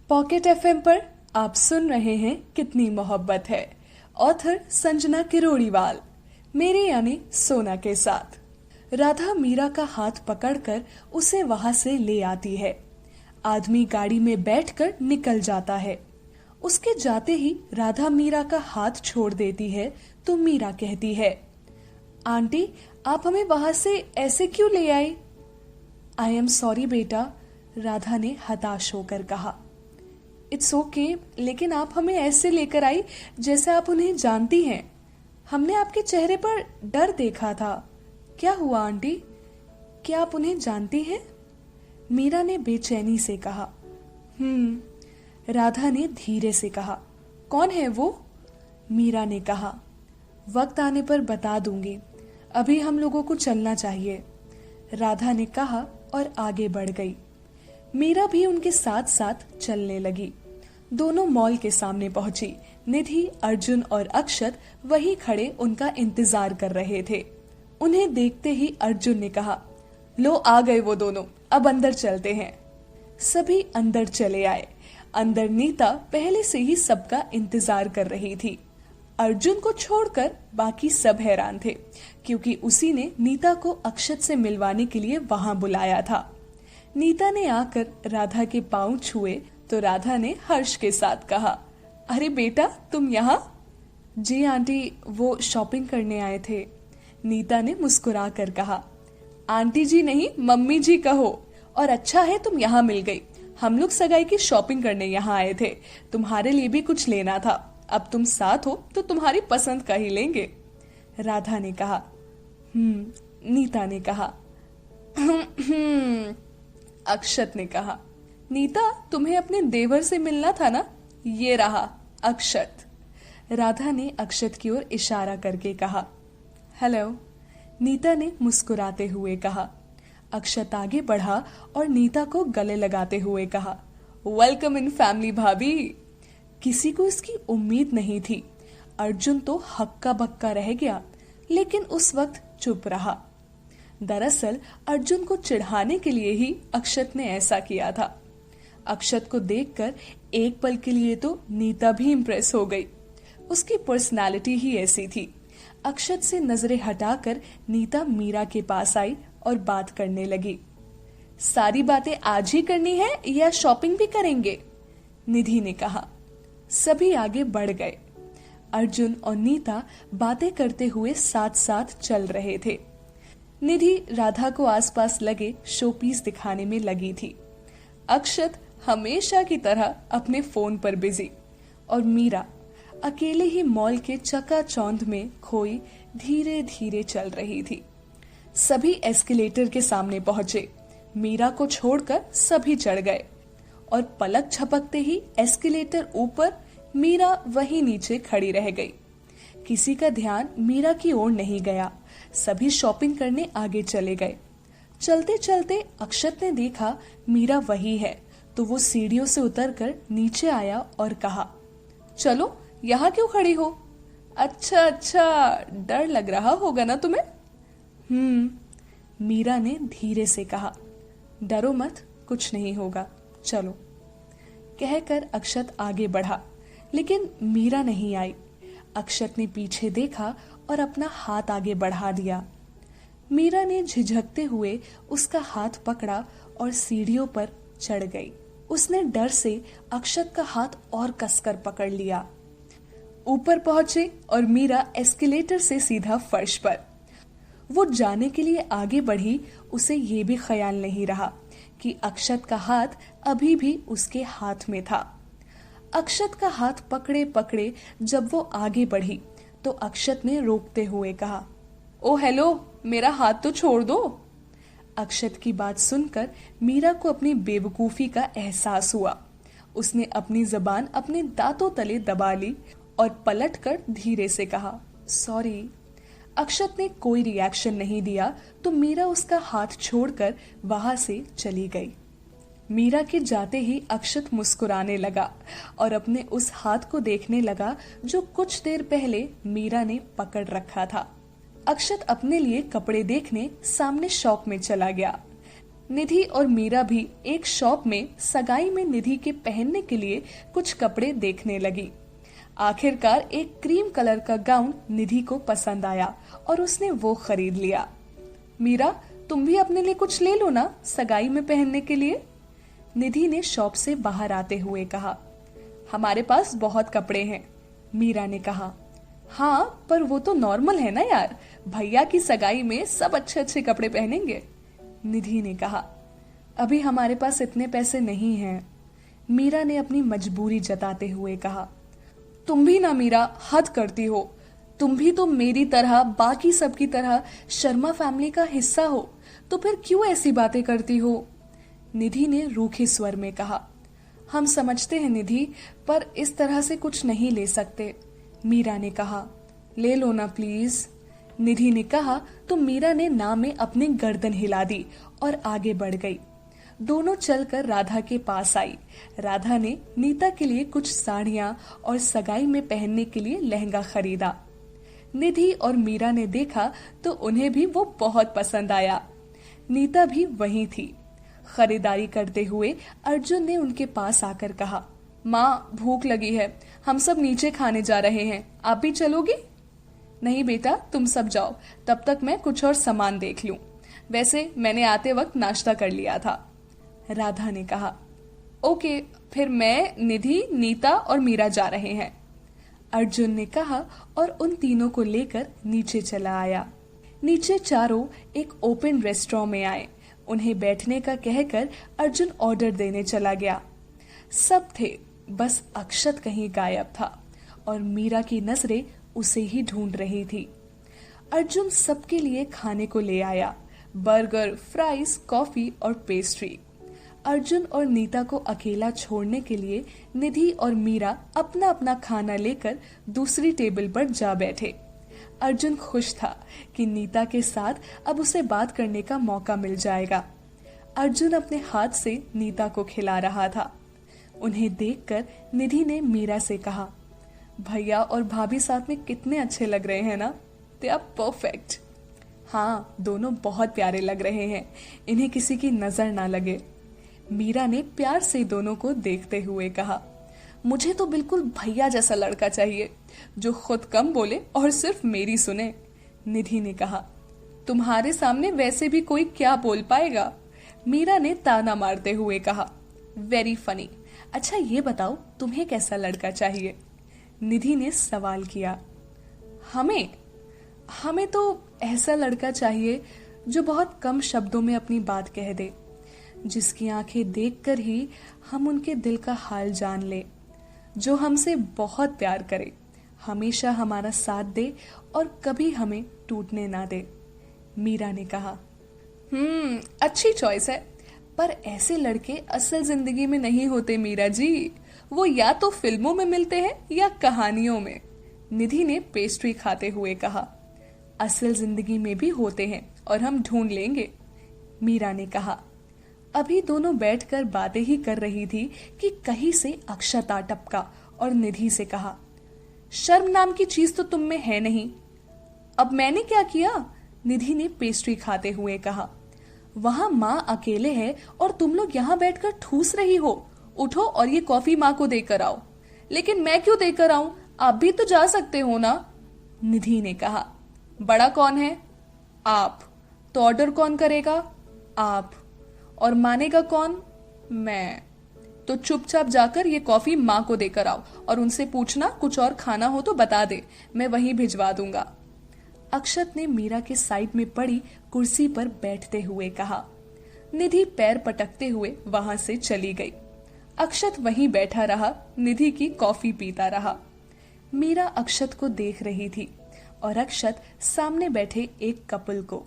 Pocket FM पर आप सुन रहे हैं कितनी मोहब्बत है। ऑथर संजना किरोड़ीवाल, मेरे यानी सोना के साथ। राधा मीरा का हाथ पकड़कर उसे वहां से ले आती है। आदमी गाड़ी में बैठकर निकल जाता है। उसके जाते ही राधा मीरा का हाथ छोड़ देती है तो मीरा कहती है, आंटी आप हमें वहां से ऐसे क्यों ले आई? आई एम सॉरी बेटा, राधा ने हताश होकर कहा। इट्स ओके, लेकिन आप हमें ऐसे लेकर आई जैसे आप उन्हें जानती हैं। हमने आपके चेहरे पर डर देखा था। क्या हुआ आंटी? क्या आप उन्हें जानती हैं? मीरा ने बेचैनी से कहा। राधा ने धीरे से कहा। कौन है वो? मीरा ने कहा। वक्त आने पर बता दूंगी, अभी हम लोगों को चलना चाहिए, राधा ने कहा और आगे बढ़ गई। मीरा भी उनके साथ साथ चलने लगी। दोनों मॉल के सामने पहुंची। निधि, अर्जुन और अक्षत वहीं खड़े उनका इंतजार कर रहे थे। उन्हें देखते ही अर्जुन ने कहा, लो आ गए वो दोनों, अब अंदर चलते हैं। सभी अंदर चले आए। अंदर नीता पहले से ही सबका इंतजार कर रही थी। अर्जुन को छोड़कर बाकी सब हैरान थे, क्योंकि उसी ने नीता को अक्षत से मिलवाने के लिए वहां बुलाया था। नीता ने आकर राधा के पांव छुए तो राधा ने हर्ष के साथ कहा, अरे बेटा तुम यहाँ? जी आंटी, वो शॉपिंग करने आए थे, नीता ने मुस्कुरा कर कहा। आंटी जी नहीं, मम्मी जी कहो। और अच्छा है तुम यहाँ मिल गई। हम लोग सगाई की शॉपिंग करने यहाँ आए थे, तुम्हारे लिए भी कुछ लेना था। अब तुम साथ हो तो तुम्हारी पसंद का ही लेंगे, राधा ने कहा। नीता ने कहा। अक्षत ने कहा। नीता, तुम्हें अपने देवर से मिलना था ना, ये रहा अक्षत। राधा ने अक्षत की ओर इशारा करके कहा। हेलो, नीता ने मुस्कुराते हुए कहा। अक्षत आगे बढ़ा और नीता को गले लगाते हुए कहा, वेलकम इन फैमिली भाभी। किसी को इसकी उम्मीद नहीं थी। अर्जुन तो हक्का बक्का रह गया, लेकिन उस वक्त चुप रहा। दरअसल अर्जुन को चिढ़ाने के लिए ही अक्षत ने ऐसा किया था। अक्षत को देखकर एक पल के लिए तो नीता भी इम्प्रेस हो गई। उसकी पर्सनालिटी ही ऐसी थी। अक्षत से नजरें हटाकर नीता मीरा के पास आई और बात करने लगी। सारी बातें आज ही करनी है या शॉपिंग भी करेंगे? निधि ने कहा। सभी आगे बढ़ गए। अर्जुन और नीता बातें करते हुए साथ साथ चल रहे थे। निधि राधा को आसपास लगे शोपीस दिखाने में लगी थी। अक्षत हमेशा की तरह अपने फोन पर बिजी और मीरा अकेले ही मॉल के चकाचौंध में खोई धीरे धीरे चल रही थी। सभी एस्केलेटर के सामने पहुंचे। मीरा को छोड़कर सभी चढ़ गए और पलक झपकते ही एस्केलेटर ऊपर, मीरा वहीं नीचे खड़ी रह गई। किसी का ध्यान मीरा की ओर नहीं गया। सभी शॉपिंग करने आगे चले गए। चलते चलते अक्षत ने देखा मीरा वही है, तो वो सीढ़ियों से उतरकर नीचे आया और कहा, चलो यहाँ क्यों खड़ी हो? अच्छा, डर लग रहा होगा ना तुम्हें? मीरा ने धीरे से कहा। डरो मत, कुछ नहीं होगा, चलो, कहकर अक्षत आगे बढ़ा, लेकिन मीरा नहीं आई। अक्षत ने पीछे देखा और अपना हाथ आगे बढ़ा दिया। मीरा ने झिझकते हुए उसका हाथ पकड़ा और सीढ़ियों पर चढ़ गई। उसने डर से अक्षत का हाथ और कसकर पकड़ लिया। ऊपर पहुंचे और मीरा एस्केलेटर से सीधा फर्श पर। वो जाने के लिए आगे बढ़ी। उसे ये भी ख्याल नहीं रहा कि अक्षत का हाथ अभी भी उसके हाथ में था। अक्षत का हाथ पकड़े पकड़े जब वो आगे बढ़ी तो अक्षत ने रोकते हुए कहा, ओ हेलो, मेरा हाथ तो छोड़ दो। अक्षत की बात सुनकर मीरा को अपनी बेवकूफी का एहसास हुआ। उसने अपनी जबान अपने दांतों तले दबा ली और पलटकर धीरे से कहा, सॉरी। अक्षत ने कोई रिएक्शन नहीं दिया तो मीरा उसका हाथ छोड़कर वहां से चली गई। मीरा के जाते ही अक्षत मुस्कुराने लगा और अपने उस हाथ को देखने लगा जो कुछ देर पहले मीरा ने पकड़ रखा था। अक्षत अपने लिए कपड़े देखने सामने शॉप में चला गया। निधि और मीरा भी एक शॉप में सगाई में निधि के पहनने के लिए कुछ कपड़े देखने लगी। आखिरकार एक क्रीम कलर का गाउन निधि को पसंद आया और उसने वो खरीद लिया। मीरा, तुम भी अपने लिए कुछ ले लो ना सगाई में पहनने के लिए, निधि ने शॉप से बाहर आते हुए कहा। हमारे पास बहुत कपड़े हैं, मीरा ने कहा। हाँ, पर वो तो नॉर्मल है ना यार, भैया की सगाई में सब अच्छे अच्छे कपड़े पहनेंगे, निधि ने कहा। अभी हमारे पास इतने पैसे नहीं हैं, मीरा ने अपनी मजबूरी जताते हुए कहा। तुम भी ना मीरा, हद करती हो। तुम भी तो मेरी तरह, बाकी सबकी तरह शर्मा फैमिली का हिस्सा हो, तो फिर क्यों ऐसी बातें करती हो, निधि ने रूखे स्वर में कहा। हम समझते हैं निधि, पर इस तरह से कुछ नहीं ले सकते, मीरा ने कहा। ले लो ना प्लीज, निधि ने कहा तो मीरा ने ना में अपनी गर्दन हिला दी और आगे बढ़ गई। दोनों चलकर राधा के पास आई। राधा ने नीता के लिए कुछ साड़ियां और सगाई में पहनने के लिए लहंगा खरीदा। निधि और मीरा ने देखा तो उन्हें भी वो बहुत पसंद आया। नीता भी वहीं थी। खरीदारी करते हुए अर्जुन ने उनके पास आकर कहा, माँ भूख लगी है, हम सब नीचे खाने जा रहे हैं, आप भी चलोगी? नहीं बेटा, तुम सब जाओ, तब तक मैं कुछ और सामान देख लूं। वैसे मैंने आते वक्त नाश्ता कर लिया था, राधा ने कहा। ओके, फिर मैं, निधि, नीता और मीरा जा रहे हैं, अर्जुन ने कहा और उन तीनों को लेकर नीचे चला आया। नीचे चारों एक ओपन रेस्टोरेंट में आए। उन्हें बैठने का कहकर अर्जुन ऑर्डर देने चला गया। सब थे, बस अक्षत कहीं गायब था और मीरा की नजरें उसे ही ढूंढ रही थी। अर्जुन सबके लिए खाने को ले आया, बर्गर, फ्राइज, कॉफी और पेस्ट्री। अर्जुन और नीता को अकेला छोड़ने के लिए निधि और मीरा अपना अपना खाना लेकर दूसरी टेबल पर जा बैठे। अर्जुन खुश था कि नीता के साथ अब उसे बात करने का मौका मिल जाएगा। अर्जुन अपने हाथ से नीता को खिला रहा था। उन्हें देखकर निधि ने मीरा से कहा, भैया और भाभी साथ में कितने अच्छे लग रहे हैं ना, दे आर परफेक्ट। हाँ, दोनों बहुत प्यारे लग रहे हैं, इन्हें किसी की नजर ना लगे, मीरा ने प्यार से दोनों को देखते हुए कहा। मुझे तो बिल्कुल भैया जैसा लड़का चाहिए, जो खुद कम बोले और सिर्फ मेरी सुने, निधि ने कहा। तुम्हारे सामने वैसे भी कोई क्या बोल पाएगा, मीरा ने ताना मारते हुए कहा। Very funny. अच्छा ये बताओ, तुम्हें कैसा लड़का चाहिए, निधि ने सवाल किया। हमें तो ऐसा लड़का चाहिए जो बहुत कम शब्दों में अपनी बात कह दे, जिसकी आंखें देखकर ही हम उनके दिल का हाल जान ले, जो हमसे बहुत प्यार करे, हमेशा हमारा साथ दे और कभी हमें टूटने ना दे, मीरा ने कहा। अच्छी चॉइस है, पर ऐसे लड़के असल जिंदगी में नहीं होते मीरा जी, वो या तो फिल्मों में मिलते हैं या कहानियों में, निधि ने पेस्ट्री खाते हुए कहा। असल जिंदगी में भी होते हैं और हम ढूंढ लेंगे, मीरा ने कहा। अभी दोनों बैठकर बातें ही कर रही थी कि कहीं से अक्षत आ टपका और निधि से कहा, शर्म नाम की चीज तो तुम में है नहीं। अब मैंने क्या किया, निधि ने पेस्ट्री खाते हुए कहा। वहां माँ अकेले है और तुम लोग यहाँ बैठकर ठूस रही हो, उठो और ये कॉफी माँ को देकर आओ। लेकिन मैं क्यों देकर आऊं, आप भी तो जा सकते हो ना, निधि ने कहा। बड़ा कौन है, आप, तो ऑर्डर कौन करेगा, आप, और मानेगा कौन, मैं, तो चुपचाप जाकर ये कॉफी माँ को देकर आओ और उनसे पूछना कुछ और खाना हो तो बता दे, मैं वहीं भिजवा दूंगा, अक्षत ने मीरा के साइड में पड़ी कुर्सी पर बैठते हुए कहा। निधि पैर पटकते हुए वहां से चली गई। अक्षत वहीं बैठा रहा, निधि की कॉफी पीता रहा। मीरा अक्षत को देख रही थी और अक्षत सामने बैठे एक कपल को।